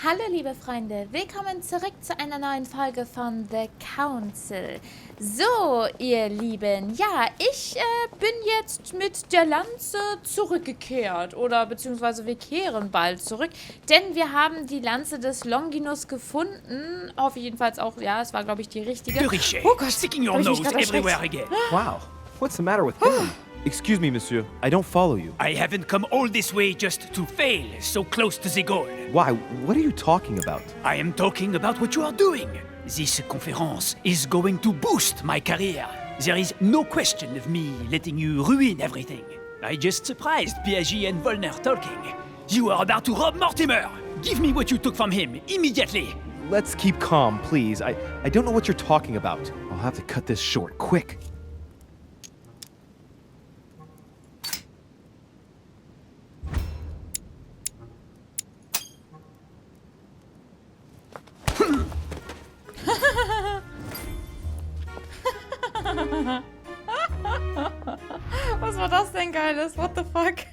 Hallo liebe Freunde, willkommen zurück zu einer neuen Folge von The Council. So, ihr Lieben, ja, ich bin jetzt mit der Lanze zurückgekehrt oder beziehungsweise wir kehren bald zurück, denn wir haben die Lanze des Longinus gefunden, hoffe jedenfalls auch, ja, es war glaube ich die richtige. De Richet, Oh Gott, sticking your hab ich mich nose grad everywhere erschreckt. again. Wow, what's the matter with him? Excuse me, monsieur. I don't follow you. I haven't come all this way just to fail so close to the goal. Why? What are you talking about? I am talking about what you are doing. This conference is going to boost my career. There is no question of me letting you ruin everything. I just surprised Piaget and Volner talking. You are about to rob Mortimer. Give me what you took from him immediately. Let's keep calm, please. I don't know what you're talking about. I'll have to cut this short, quick. Was war das denn Geiles? What the fuck?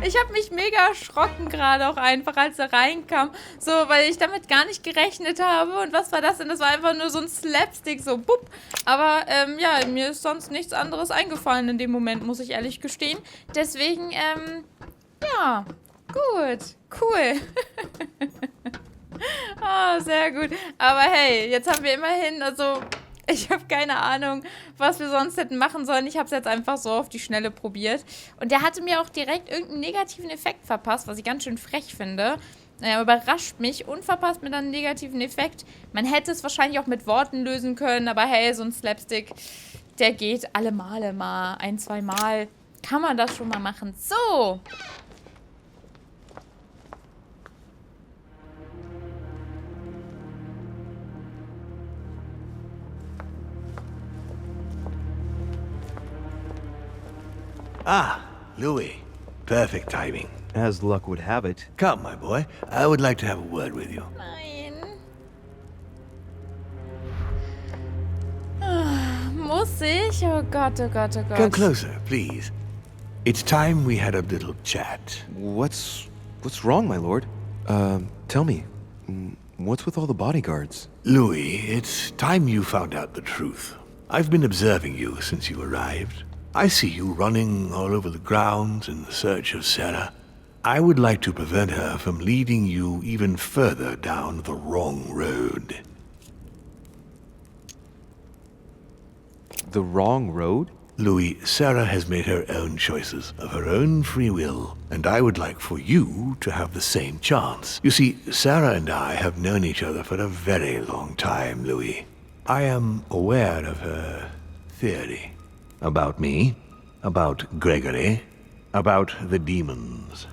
Ich habe mich mega erschrocken gerade auch einfach, als er reinkam. So, weil ich damit gar nicht gerechnet habe. Und was war das denn? Das war einfach nur so ein Slapstick, so bupp. Aber ja, mir ist sonst nichts anderes eingefallen in dem Moment, muss ich ehrlich gestehen. Deswegen, ja, gut, cool. Oh, sehr gut. Aber hey, jetzt haben wir immerhin, also ich habe keine Ahnung, was wir sonst hätten machen sollen. Ich habe es jetzt einfach so auf die Schnelle probiert. Und der hatte mir auch direkt irgendeinen negativen Effekt verpasst, was ich ganz schön frech finde. Er überrascht mich und verpasst mir dann einen negativen Effekt. Man hätte es wahrscheinlich auch mit Worten lösen können, aber hey, so ein Slapstick, der geht alle Male mal. Ein, zwei Mal kann man das schon mal machen. So. Ah, Louis. Perfect timing. As luck would have it. Come, my boy. I would like to have a word with you. Nein. Muss ich? Oh Gott, oh Gott, oh Gott. Come closer, please. It's time we had a little chat. What's wrong, my lord? Tell me. What's with all the bodyguards? Louis, it's time you found out the truth. I've been observing you since you arrived. I see you running all over the grounds in the search of Sarah. I would like to prevent her from leading you even further down the wrong road. The wrong road? Louis, Sarah has made her own choices of her own free will, and I would like for you to have the same chance. You see, Sarah and I have known each other for a very long time, Louis. I am aware of her theory. About me, about Gregory, about the demons.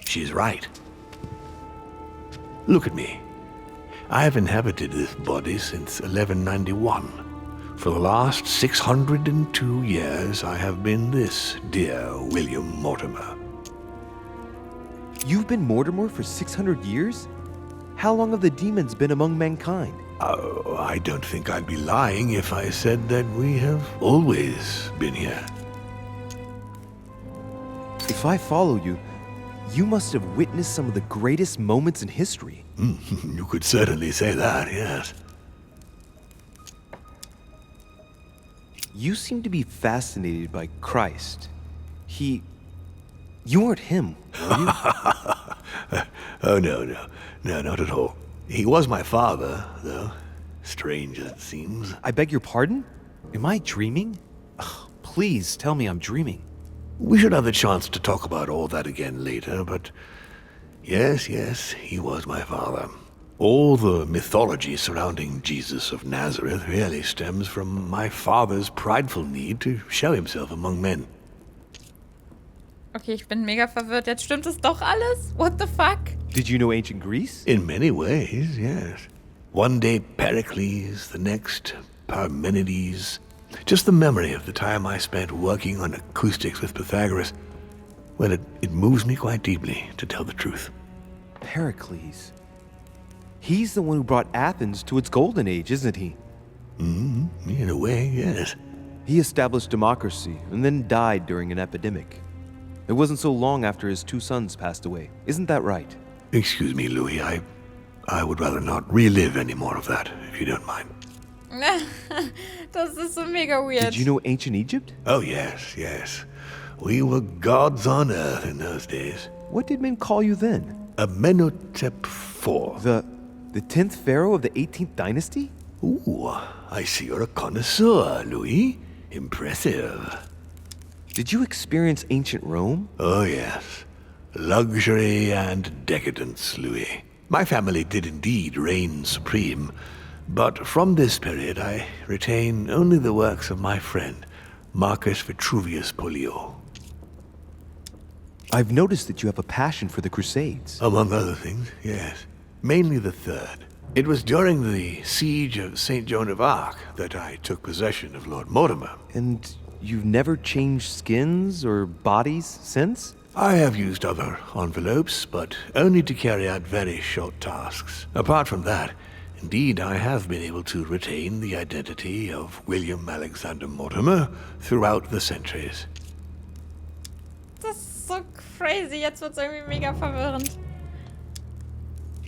She's right. Look at me. I have inhabited this body since 1191. For the last 602 years, I have been this dear William Mortimer. You've been Mortimer for 600 years? How long have the demons been among mankind? Oh, I don't think I'd be lying if I said that we have always been here. If I follow you, you must have witnessed some of the greatest moments in history. You could certainly say that, yes. You seem to be fascinated by Christ. You weren't him, were you? Oh, no, not at all. He was my father, though. Strange as it seems. I beg your pardon? Am I dreaming? Ugh, please tell me I'm dreaming. We should have the chance to talk about all that again later, but yes, he was my father. All the mythology surrounding Jesus of Nazareth really stems from my father's prideful need to show himself among men. Okay, ich bin mega verwirrt. Jetzt stimmt es doch alles? What the fuck? Did you know ancient Greece? In many ways, yes. One day Pericles, the next Parmenides. Just the memory of the time I spent working on acoustics with Pythagoras, well, it moves me quite deeply, to tell the truth. Pericles. He's the one who brought Athens to its golden age, isn't he? In a way, yes. He established democracy and then died during an epidemic. It wasn't so long after his 2 sons passed away. Isn't that right? Excuse me, Louis. I would rather not relive any more of that, if you don't mind. Das ist so mega weird. Did you know ancient Egypt? Oh, yes, yes. We were gods on earth in those days. What did men call you then? Amenhotep IV. The 10th pharaoh of the 18th dynasty? Ooh, I see you're a connoisseur, Louis. Impressive. Did you experience ancient Rome? Oh, yes. Luxury and decadence, Louis. My family did indeed reign supreme, but from this period I retain only the works of my friend, Marcus Vitruvius Pollio. I've noticed that you have a passion for the Crusades. Among other things, yes. Mainly the third. It was during the siege of St. Joan of Arc that I took possession of Lord Mortimer. And you've never changed skins or bodies since? I have used other envelopes, but only to carry out very short tasks. Apart from that, indeed, I have been able to retain the identity of William Alexander Mortimer throughout the centuries. Das ist so crazy. Jetzt wird's irgendwie mega verwirrend.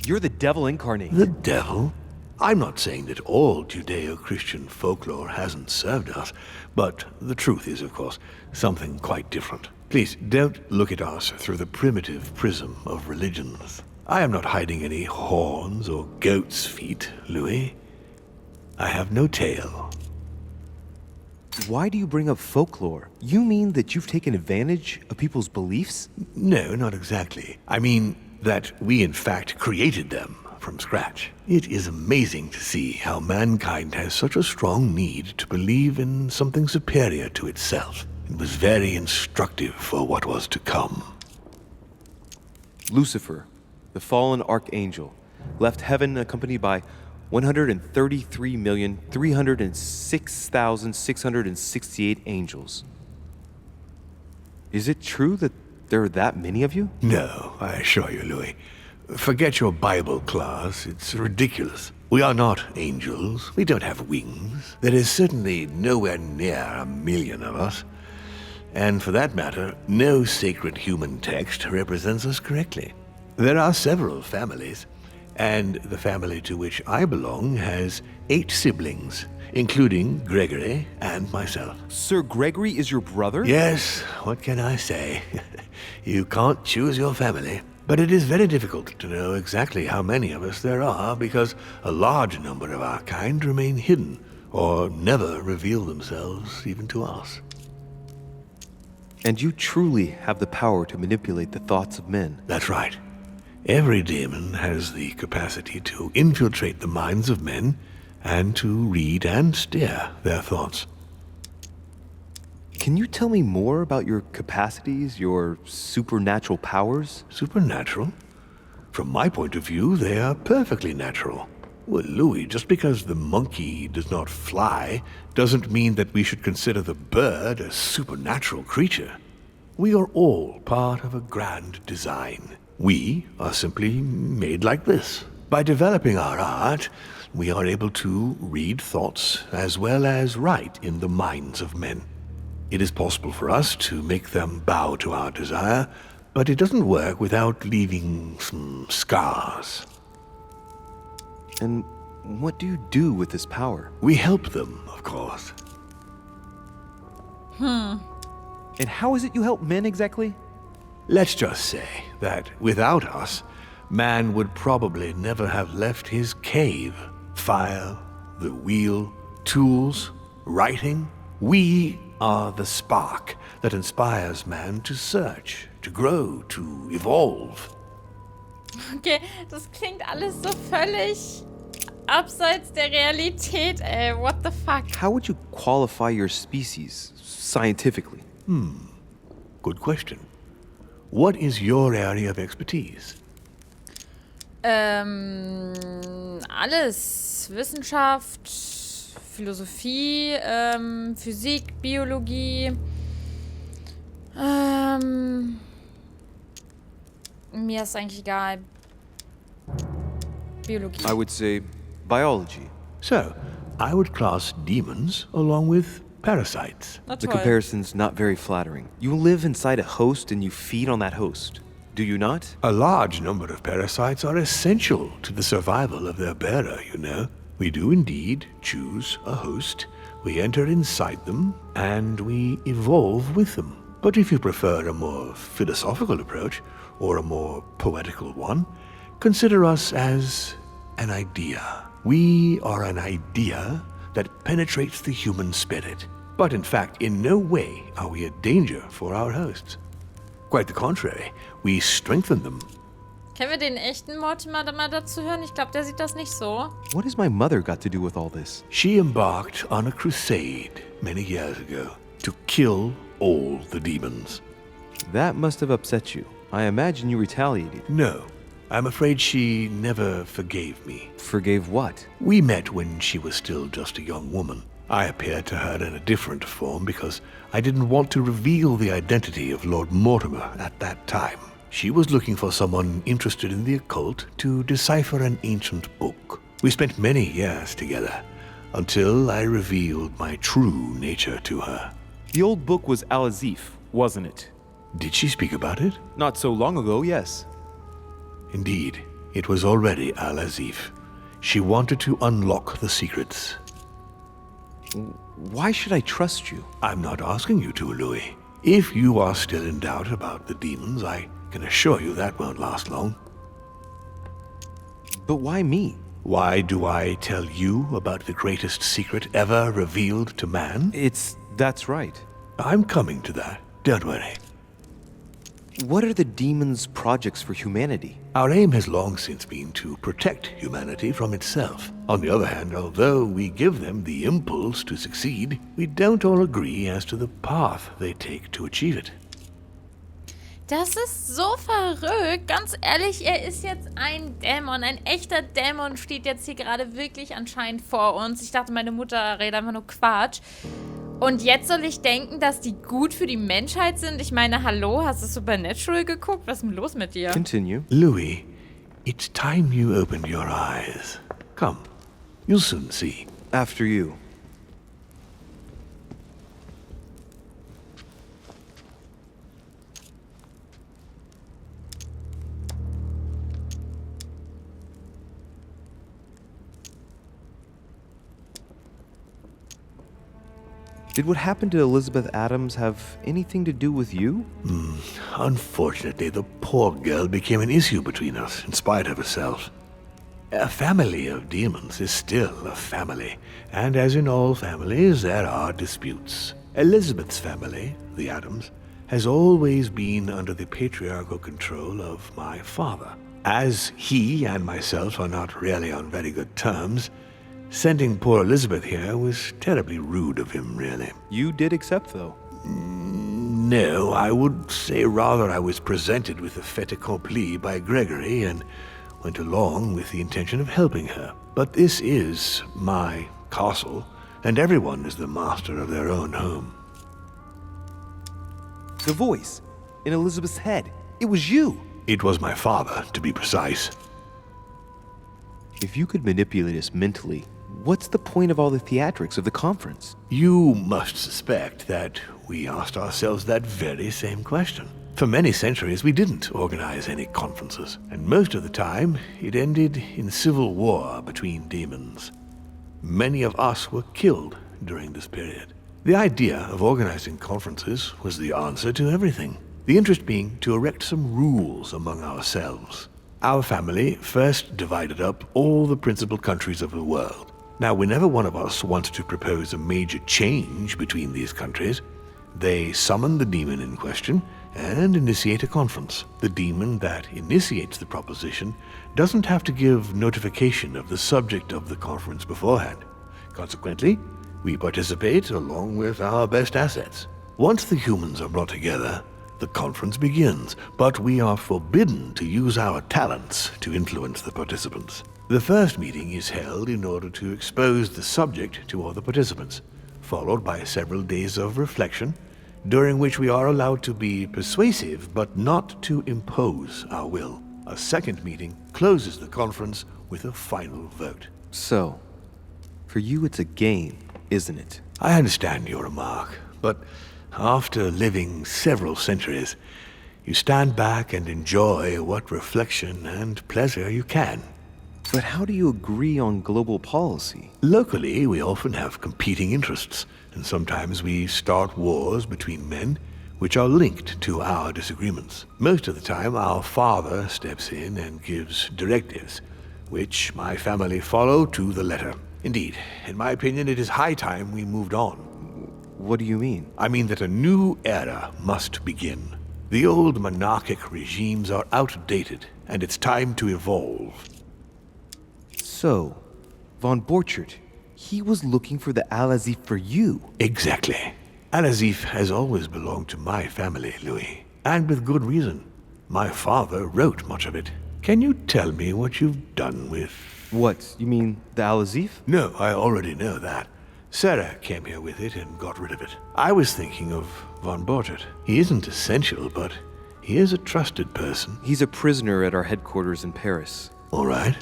You're the devil incarnate. The devil? I'm not saying that all Judeo-Christian folklore hasn't served us, but the truth is, of course, something quite different. Please, don't look at us through the primitive prism of religions. I am not hiding any horns or goat's feet, Louis. I have no tail. Why do you bring up folklore? You mean that you've taken advantage of people's beliefs? No, not exactly. I mean that we in fact created them from scratch. It is amazing to see how mankind has such a strong need to believe in something superior to itself. It was very instructive for what was to come. Lucifer, the fallen archangel, left heaven accompanied by 133,306,668 angels. Is it true that there are that many of you? No, I assure you, Louis. Forget your Bible class. It's ridiculous. We are not angels. We don't have wings. There is certainly nowhere near 1,000,000 of us. And for that matter, no sacred human text represents us correctly. There are several families, and the family to which I belong has 8 siblings, including Gregory and myself. Sir Gregory is your brother? Yes, what can I say? You can't choose your family. But it is very difficult to know exactly how many of us there are because a large number of our kind remain hidden or never reveal themselves even to us. And you truly have the power to manipulate the thoughts of men. That's right. Every demon has the capacity to infiltrate the minds of men and to read and steer their thoughts. Can you tell me more about your capacities, your supernatural powers? Supernatural? From my point of view, they are perfectly natural. Well, Louis, just because the monkey does not fly doesn't mean that we should consider the bird a supernatural creature. We are all part of a grand design. We are simply made like this. By developing our art, we are able to read thoughts as well as write in the minds of men. It is possible for us to make them bow to our desire, but it doesn't work without leaving some scars. And what do you do with this power? We help them, of course. And how is it you help men exactly? Let's just say that without us, man would probably never have left his cave. Fire, the wheel, tools, writing. We are the spark that inspires man to search, to grow, to evolve. Okay, das klingt alles so völlig abseits der Realität, ey. What the fuck? How would you qualify your species scientifically? Good question. What is your area of expertise? Alles. Wissenschaft, Philosophie, Physik, Biologie. Mir ist eigentlich egal. Biologie. I would say biology. So, I would class demons along with parasites. Na The toll. comparison's not very flattering. You live inside a host and you feed on that host. Do you not? A large number of parasites are essential to the survival of their bearer, you know. We do indeed choose a host, we enter inside them, and we evolve with them. But if you prefer a more philosophical approach, or a more poetical one, consider us as an idea. We are an idea that penetrates the human spirit. But in fact, in no way are we a danger for our hosts. Quite the contrary, we strengthen them. Können wir den echten Mortimer da mal dazu hören? Ich glaube, der sieht das nicht so. What has my mother got to do with all this? She embarked on a crusade many years ago to kill all the demons. That must have upset you. I imagine you retaliated. No, I'm afraid she never forgave me. Forgave what? We met when she was still just a young woman. I appeared to her in a different form because I didn't want to reveal the identity of Lord Mortimer at that time. She was looking for someone interested in the occult to decipher an ancient book. We spent many years together until I revealed my true nature to her. The old book was Al-Azif, wasn't it? Did she speak about it? Not so long ago, yes. Indeed, it was already Al-Azif. She wanted to unlock the secrets. Why should I trust you? I'm not asking you to, Louis. If you are still in doubt about the demons, I can assure you that won't last long. But why me? Why do I tell you about the greatest secret ever revealed to man? That's right. I'm coming to that, don't worry. What are the demons' projects for humanity? Our aim has long since been to protect humanity from itself. On the other hand, although we give them the impulse to succeed, we don't all agree as to the path they take to achieve it. Das ist so verrückt. Ganz ehrlich, er ist jetzt ein Dämon. Ein echter Dämon steht jetzt hier gerade wirklich anscheinend vor uns. Ich dachte, meine Mutter redet einfach nur Quatsch. Und jetzt soll ich denken, dass die gut für die Menschheit sind? Ich meine, hallo, hast du Supernatural geguckt? Was ist denn los mit dir? Continue. Louis, it's time you opened your eyes. Come, you'll soon see. After you. Did what happened to Elizabeth Adams have anything to do with you? Unfortunately, the poor girl became an issue between us, in spite of herself. A family of demons is still a family, and as in all families, there are disputes. Elizabeth's family, the Adams, has always been under the patriarchal control of my father. As he and myself are not really on very good terms, sending poor Elizabeth here was terribly rude of him, really. You did accept, though. No, I would say rather I was presented with a fait accompli by Gregory and went along with the intention of helping her. But this is my castle, and everyone is the master of their own home. The voice in Elizabeth's head. It was you. It was my father, to be precise. If you could manipulate us mentally, what's the point of all the theatrics of the conference? You must suspect that we asked ourselves that very same question. For many centuries, we didn't organize any conferences, and most of the time, it ended in civil war between demons. Many of us were killed during this period. The idea of organizing conferences was the answer to everything, the interest being to erect some rules among ourselves. Our family first divided up all the principal countries of the world. Now, whenever one of us wanted to propose a major change between these countries, they summon the demon in question and initiate a conference. The demon that initiates the proposition doesn't have to give notification of the subject of the conference beforehand. Consequently, we participate along with our best assets. Once the humans are brought together, the conference begins, but we are forbidden to use our talents to influence the participants. The first meeting is held in order to expose the subject to all the participants, followed by several days of reflection, during which we are allowed to be persuasive but not to impose our will. A second meeting closes the conference with a final vote. So, for you it's a game, isn't it? I understand your remark, but after living several centuries, you stand back and enjoy what reflection and pleasure you can. But how do you agree on global policy? Locally, we often have competing interests, and sometimes we start wars between men which are linked to our disagreements. Most of the time, our father steps in and gives directives, which my family follow to the letter. Indeed, in my opinion, it is high time we moved on. What do you mean? I mean that a new era must begin. The old monarchic regimes are outdated, and it's time to evolve. So, von Borchert, he was looking for the Al-Azif for you. Exactly. Al-Azif has always belonged to my family, Louis. And with good reason. My father wrote much of it. Can you tell me what you've done with... What, you mean the Al-Azif? No, I already know that. Sarah came here with it and got rid of it. I was thinking of von Borchert. He isn't essential, but he is a trusted person. He's a prisoner at our headquarters in Paris. All right.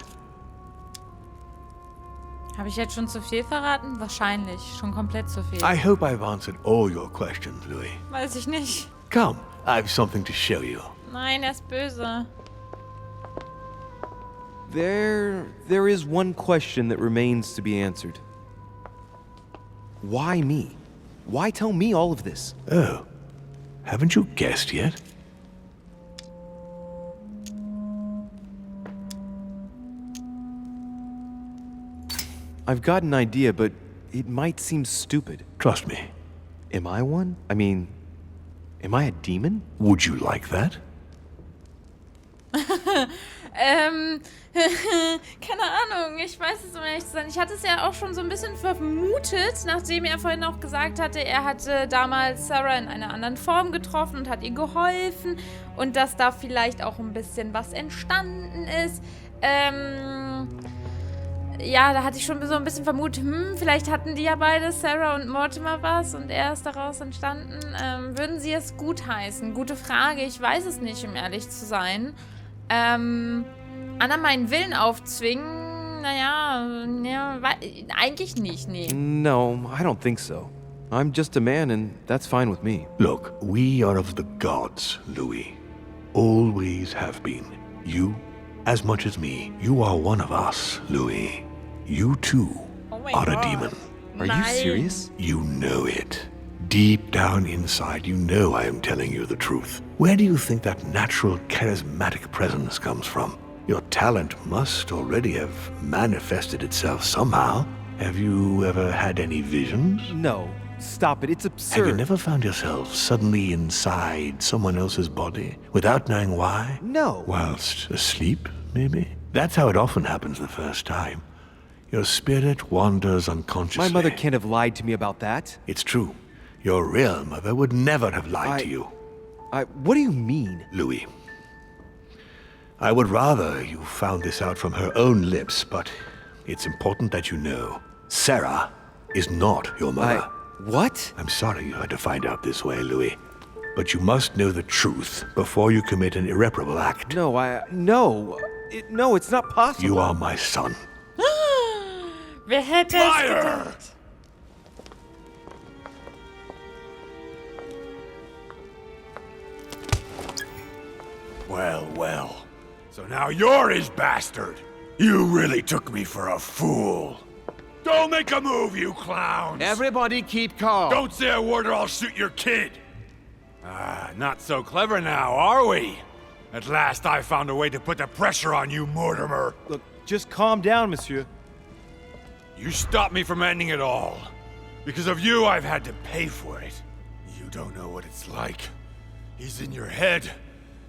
Habe ich jetzt schon zu viel verraten? Wahrscheinlich. Schon komplett zu viel. I hope I've answered all your questions, Louis. Weiß ich nicht. Come, I've something to show you. Nein, er ist böse. There is one question that remains to be answered. Why me? Why tell me all of this? Oh, haven't you guessed yet? I've got an idea, but it might seem stupid. Trust me. Am I one? I mean, am I a demon? Would you like that? Keine Ahnung, ich weiß es, um ehrlich zu sein. Ich hatte es ja auch schon so ein bisschen vermutet, nachdem er vorhin auch gesagt hatte, er hatte damals Sarah in einer anderen Form getroffen und hat ihr geholfen und dass da vielleicht auch ein bisschen was entstanden ist. Ja, da hatte ich schon so ein bisschen vermutet, vielleicht hatten die ja beide, Sarah und Mortimer, was und er ist daraus entstanden. Würden sie es gutheißen? Gute Frage, ich weiß es nicht, um ehrlich zu sein. Anna meinen Willen aufzwingen, naja, eigentlich nicht, nee. No, I don't think so. I'm just a man and that's fine with me. Look, we are of the gods, Louis. Always have been. You, as much as me. You are one of us, Louis. You too are a demon. Are you serious? You know it. Deep down inside, you know I am telling you the truth. Where do you think that natural, charismatic presence comes from? Your talent must already have manifested itself somehow. Have you ever had any visions? No, stop it, it's absurd. Have you never found yourself suddenly inside someone else's body, without knowing why? No. Whilst asleep, maybe? That's how it often happens the first time. Your spirit wanders unconsciously. My mother can't have lied to me about that. It's true. Your real mother would never have lied to you. What do you mean? Louis, I would rather you found this out from her own lips, but it's important that you know. Sarah is not your mother. What? I'm sorry you had to find out this way, Louis. But you must know the truth before you commit an irreparable act. No, it's not possible. You are my son. Wer hätte es gedacht? Well, well. So now you're his bastard. You really took me for a fool. Don't make a move, you clowns! Everybody keep calm. Don't say a word or I'll shoot your kid! Not so clever now, are we? At last I found a way to put the pressure on you, Mortimer. Look, just calm down, monsieur. You stopped me from ending it all. Because of you, I've had to pay for it. You don't know what it's like. He's in your head.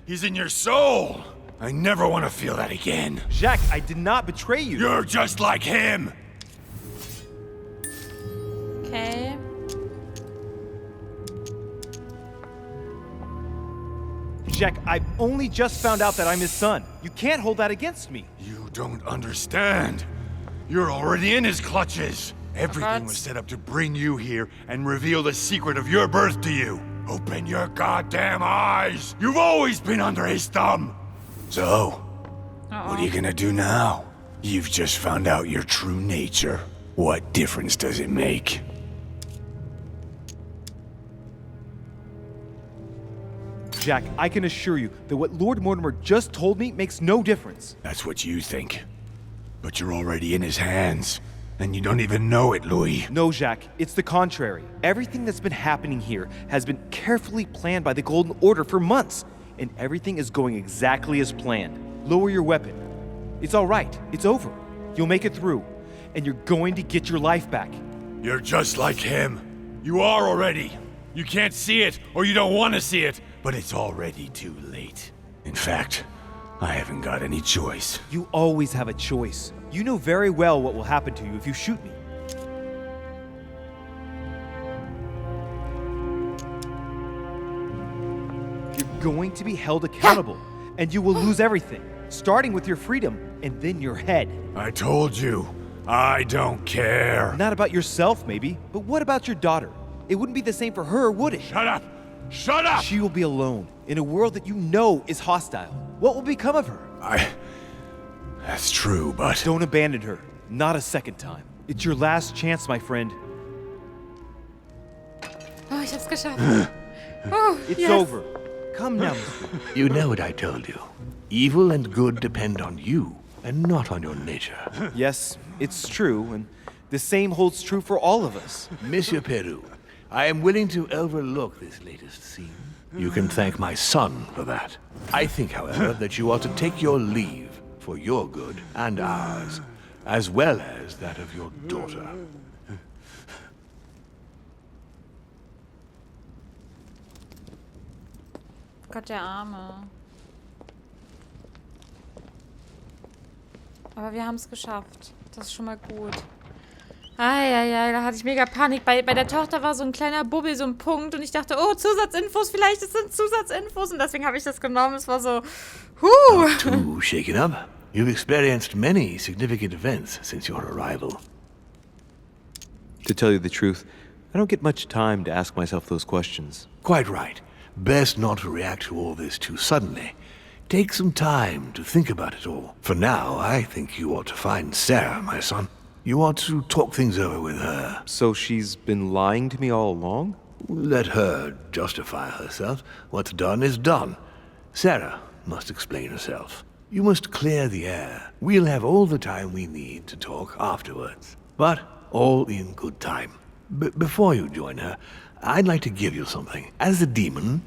He's in your soul. I never want to feel that again. Jacques, I did not betray you. You're just like him. Okay. Jacques, I've only just found out that I'm his son. You can't hold that against me. You don't understand. You're already in his clutches. Everything was What? set up to bring you here and reveal the secret of your birth to you. Open your goddamn eyes! You've always been under his thumb! So, what are you gonna do now? You've just found out your true nature. What difference does it make? Jack, I can assure you that what Lord Mortimer just told me makes no difference. That's what you think. But you're already in his hands. And you don't even know it, Louis. No, Jack, it's the contrary. Everything that's been happening here has been carefully planned by the Golden Order for months, and everything is going exactly as planned. Lower your weapon. It's all right. It's over. You'll make it through, and you're going to get your life back. You're just like him. You are already. You can't see it, or you don't want to see it, but it's already too late. In fact, I haven't got any choice. You always have a choice. You know very well what will happen to you if you shoot me. You're going to be held accountable, and you will lose everything, starting with your freedom and then your head. I told you, I don't care. Not about yourself, maybe, but what about your daughter? It wouldn't be the same for her, would it? Shut up! Shut up! She will be alone, in a world that you know is hostile. What will become of her? That's true, but... Don't abandon her. Not a second time. It's your last chance, my friend. Oh, ich hab's geschafft. Oh, It's yes. over. Come now, Mr. You know what I told you. Evil and good depend on you, and not on your nature. Yes, it's true, and the same holds true for all of us. Monsieur Peru, I am willing to overlook this latest scene. You can thank my son for that. I think, however, that you ought to take your leave for your good and ours, as well as that of your daughter. Gott, der Arme. Aber wir haben es geschafft. Das ist schon mal gut. Eieiei, da hatte ich mega Panik. Bei der Tochter war so ein kleiner Bubbel, so ein Punkt. Und ich dachte, oh, Zusatzinfos, vielleicht es sind Zusatzinfos. Und deswegen habe ich das genommen. Es war so, Too shaken up. You've experienced many significant events since your arrival. To tell you the truth, I don't get much time to ask myself those questions. Quite right. Best not to react to all this too suddenly. Take some time to think about it all. For now, I think you ought to find Sarah, my son. You ought to talk things over with her. So she's been lying to me all along? Let her justify herself. What's done is done. Sarah must explain herself. You must clear the air. We'll have all the time we need to talk afterwards. But all in good time. Before you join her, I'd like to give you something. As a demon,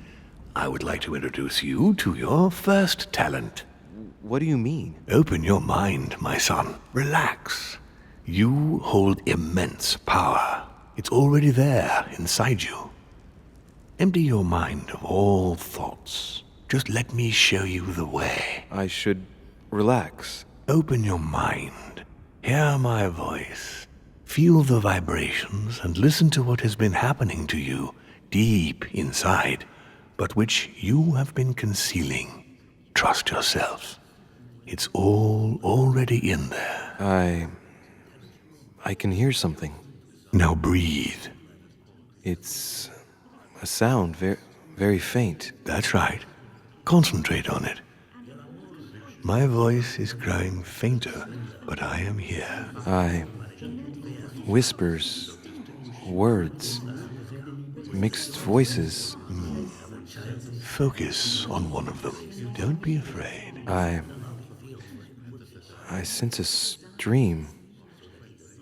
I would like to introduce you to your first talent. What do you mean? Open your mind, my son. Relax. You hold immense power. It's already there inside you. Empty your mind of all thoughts. Just let me show you the way. I should relax. Open your mind. Hear my voice. Feel the vibrations and listen to what has been happening to you deep inside, but which you have been concealing. Trust yourself. It's all already in there. I can hear something. Now breathe. It's a sound, very faint. That's right. Concentrate on it. My voice is growing fainter, but I am here. Whispers, words, mixed voices. Focus on one of them. Don't be afraid. I sense a stream.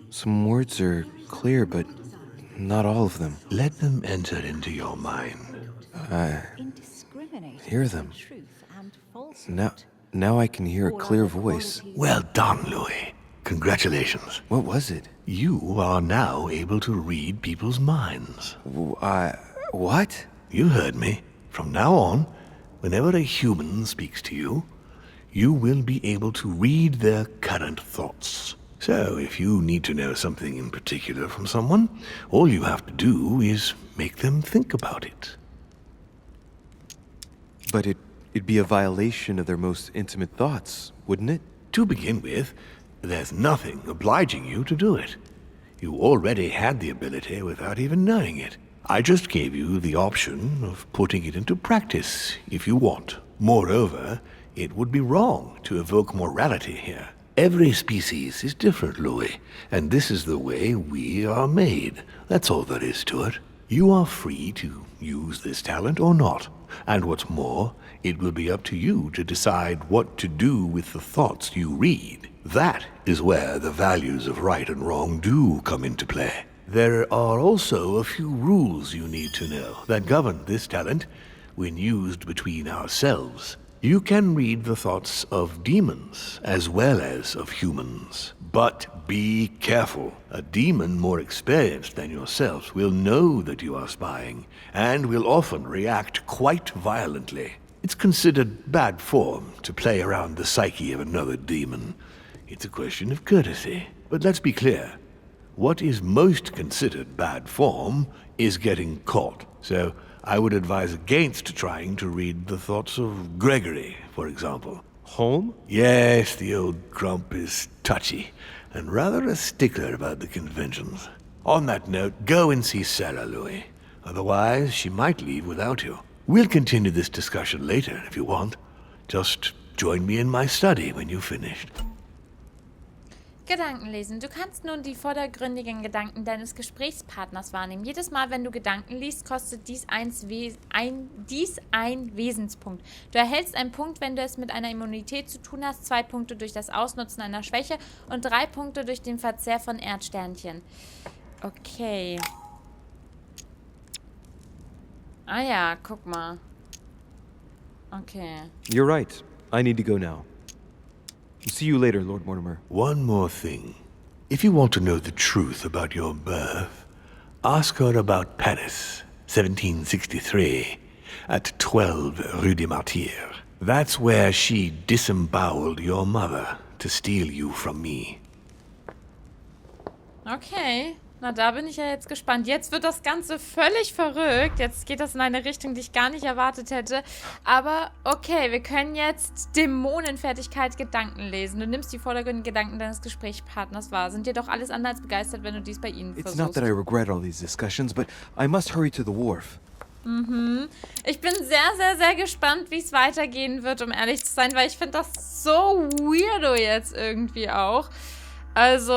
Some words are clear, but not all of them. Let them enter into your mind. Hear them. Now I can hear a clear voice. Well done, Louis. Congratulations. What was it? You are now able to read people's minds. What? You heard me. From now on, whenever a human speaks to you, you will be able to read their current thoughts. So, if you need to know something in particular from someone, all you have to do is make them think about it. But it'd be a violation of their most intimate thoughts, wouldn't it? To begin with, there's nothing obliging you to do it. You already had the ability without even knowing it. I just gave you the option of putting it into practice if you want. Moreover, it would be wrong to evoke morality here. Every species is different, Louis, and this is the way we are made. That's all there is to it. You are free to use this talent or not. And what's more, it will be up to you to decide what to do with the thoughts you read. That is where the values of right and wrong do come into play. There are also a few rules you need to know that govern this talent when used between ourselves. You can read the thoughts of demons as well as of humans. But be careful. A demon more experienced than yourself will know that you are spying and will often react quite violently. It's considered bad form to play around the psyche of another demon. It's a question of courtesy. But let's be clear. What is most considered bad form is getting caught. So I would advise against trying to read the thoughts of Gregory, for example. Home? Yes, the old grump is touchy, and rather a stickler about the conventions. On that note, go and see Sarah, Louis. Otherwise, she might leave without you. We'll continue this discussion later, if you want. Just join me in my study when you've finished. Gedanken lesen. Du kannst nun die vordergründigen Gedanken deines Gesprächspartners wahrnehmen. Jedes Mal, wenn du Gedanken liest, kostet dies ein Wesenspunkt. Du erhältst einen Punkt, wenn du es mit einer Immunität zu tun hast, 2 Punkte durch das Ausnutzen einer Schwäche und 3 Punkte durch den Verzehr von Erdsternchen. Okay. Ah ja, guck mal. Okay. You're right. I need to go now. See you later, Lord Mortimer. One more thing. If you want to know the truth about your birth, ask her about Paris, 1763, at 12 Rue des Martyrs. That's where she disemboweled your mother to steal you from me. Okay. Na, da bin ich ja jetzt gespannt. Jetzt wird das Ganze völlig verrückt. Jetzt geht das in eine Richtung, die ich gar nicht erwartet hätte. Aber okay, wir können jetzt Dämonenfertigkeit Gedanken lesen. Du nimmst die vordergründigen Gedanken deines Gesprächspartners wahr. Sind dir doch alles andere als begeistert, wenn du dies bei ihnen It's versuchst. not that I regret all these discussions, but I must hurry to the wharf. Ich bin sehr, sehr, sehr gespannt, wie es weitergehen wird, um ehrlich zu sein, weil ich finde das so weirdo jetzt irgendwie auch. Also,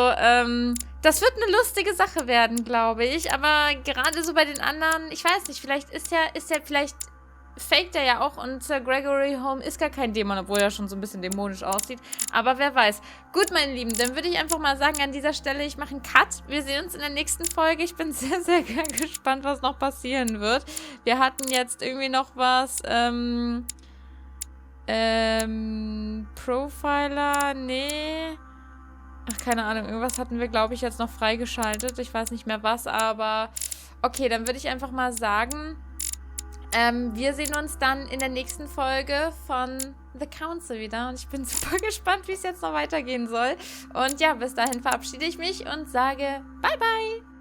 das wird eine lustige Sache werden, glaube ich. Aber gerade so bei den anderen, ich weiß nicht, vielleicht vielleicht faked er ja auch und Sir Gregory Home ist gar kein Dämon, obwohl er schon so ein bisschen dämonisch aussieht. Aber wer weiß. Gut, meine Lieben, dann würde ich einfach mal sagen, an dieser Stelle, ich mache einen Cut. Wir sehen uns in der nächsten Folge. Ich bin sehr, sehr gespannt, was noch passieren wird. Wir hatten jetzt irgendwie noch was, Profiler, nee. Ach, keine Ahnung, irgendwas hatten wir, glaube ich, jetzt noch freigeschaltet. Ich weiß nicht mehr was, aber okay, dann würde ich einfach mal sagen, wir sehen uns dann in der nächsten Folge von The Council wieder und ich bin super gespannt, wie es jetzt noch weitergehen soll. Und ja, bis dahin verabschiede ich mich und sage Bye, bye!